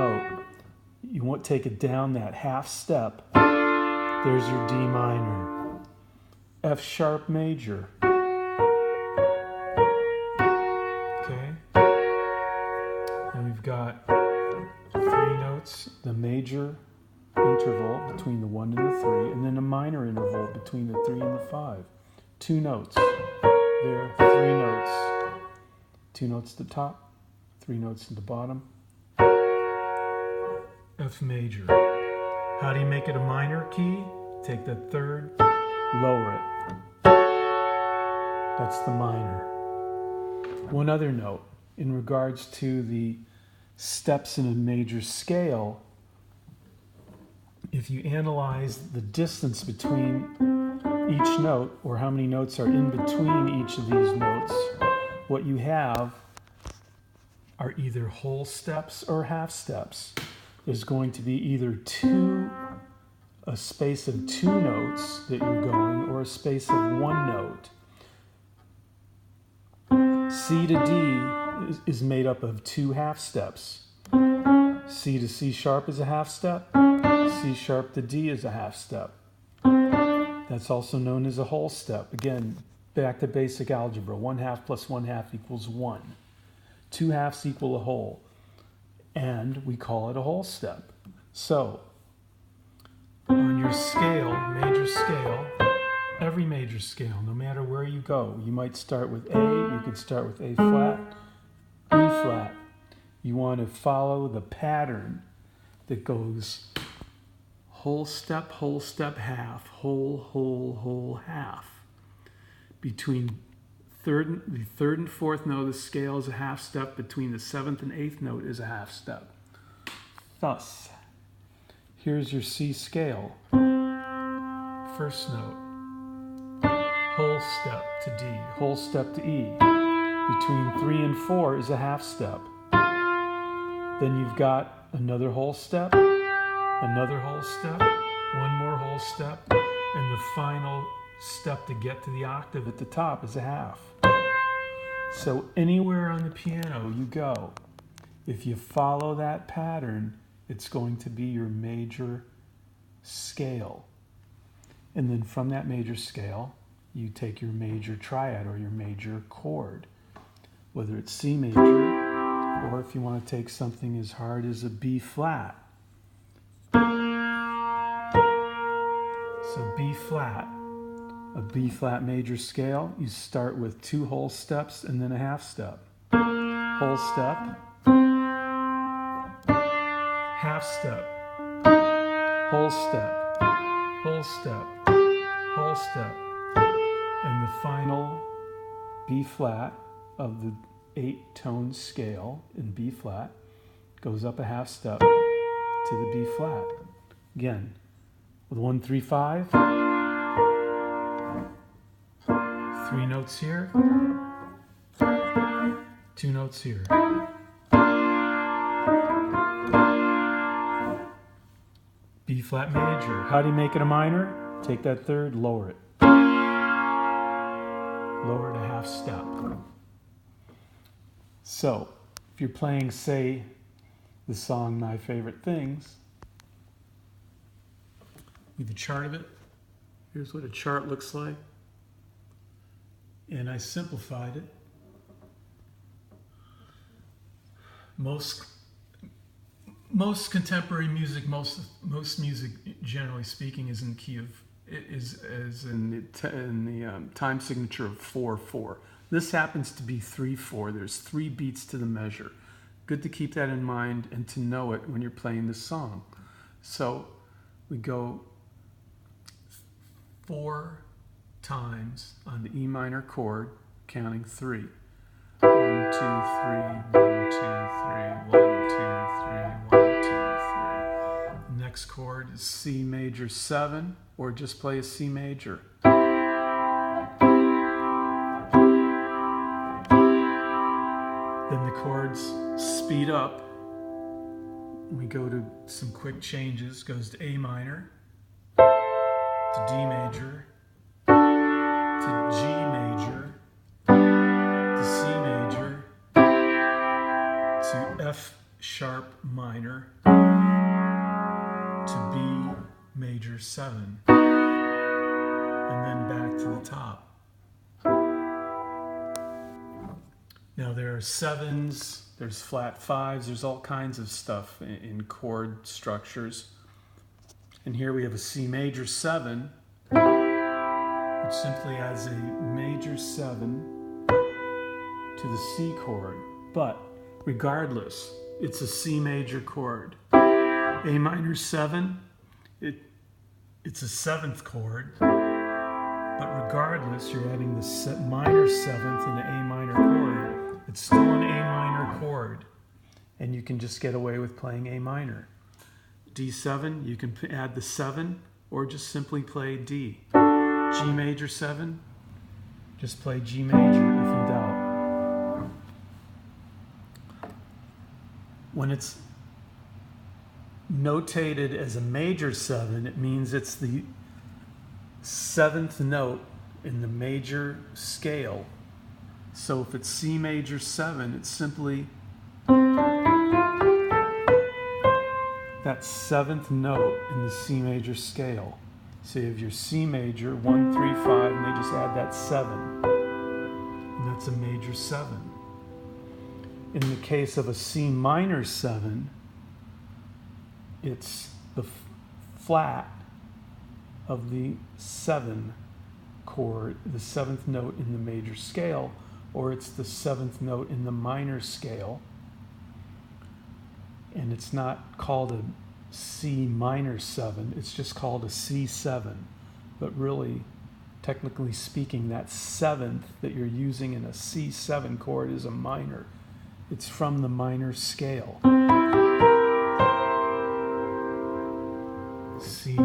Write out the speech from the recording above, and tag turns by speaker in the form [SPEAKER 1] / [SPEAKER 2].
[SPEAKER 1] note. You want to take it down that half step. There's your D minor. F sharp major. Okay. And we've got 3 notes, the major interval between the 1 and the 3, and then a minor interval between the 3 and the 5. 2 notes. There, 3 notes. 2 notes at the top, 3 notes at the bottom. F major. How do you make it a minor key? Take that third, lower it. That's the minor. One other note, in regards to the steps in a major scale, if you analyze the distance between each note, or how many notes are in between each of these notes, what you have are either whole steps or half steps. There's going to be either a space of 2 notes that you're going, or a space of 1 note. C to D is made up of 2 half steps. C to C sharp is a half step. C sharp to D is a half step. That's also known as a whole step. Again, back to basic algebra. 1/2 plus 1/2 equals 1. 2 halves equal a whole. And we call it a whole step. So, on your scale, major scale, every major scale, no matter where you go, you might start with A, you could start with A flat, E flat. You want to follow the pattern that goes whole step, half, whole, half. Between the third and fourth note of the scale is a half step. Between the 7th and 8th note is a half step. Thus, here's your C scale. First note, whole step to D, whole step to E. Between 3 and 4 is a half step. Then you've got another whole step, another whole step, one more whole step, and the final step to get to the octave at the top is a half. So anywhere on the piano you go, if you follow that pattern, it's going to be your major scale. And then from that major scale, you take your major triad or your major chord, whether it's C major, or if you want to take something as hard as a B flat. So B flat, a B flat major scale, you start with 2 whole steps and then a half step. Whole step, half step, whole step, whole step, whole step, and the final B flat of the 8-tone scale in B flat goes up a half step to the B flat. Again, with 1, 3, 5, 3 notes here, 2 notes here. B flat major. How do you make it a minor? Take that third, lower it. Lower it a half step. So, if you're playing, say, the song My Favorite Things, with the chart of it, here's what a chart looks like. And I simplified it. Most contemporary music, most music, generally speaking, is in key of is in the time signature of 4/4. This happens to be 3/4. There's 3 beats to the measure. Good to keep that in mind and to know it when you're playing the song. So we go 4 times on the E minor chord, counting 3. 1, 2, 3, 1, 2, 3, 1, 2, 3, 1, 2, 3. Next chord is C major 7, or just play a C major. Then the chords speed up. We go to some quick changes. Goes to A minor, to D major, to G major, to C major, to F sharp minor to B major 7, and then back to the top. Now there are sevens, there's flat fives, there's all kinds of stuff in chord structures. And here we have a C major 7, which simply adds a major 7 to the C chord. But regardless, it's a C major chord. A minor 7, it's a 7th chord. But regardless, you're adding the minor 7th in the A minor chord. It's still an A minor chord. And you can just get away with playing A minor. D7, you can add the 7 or just simply play D. G major 7, just play G major if in doubt. When it's notated as a major 7, it means it's the 7th note in the major scale. So if it's C major 7, it's simply that 7th note in the C major scale. So you have your C major, 1, 3, 5, and they just add that 7. And that's a major 7. In the case of a C minor 7, it's the flat of the 7 chord, the 7th note in the major scale, or it's the 7th note in the minor scale. And it's not called a C minor 7, it's just called a C7. But really, technically speaking, that 7th that you're using in a C7 chord is a minor. It's from the minor scale. C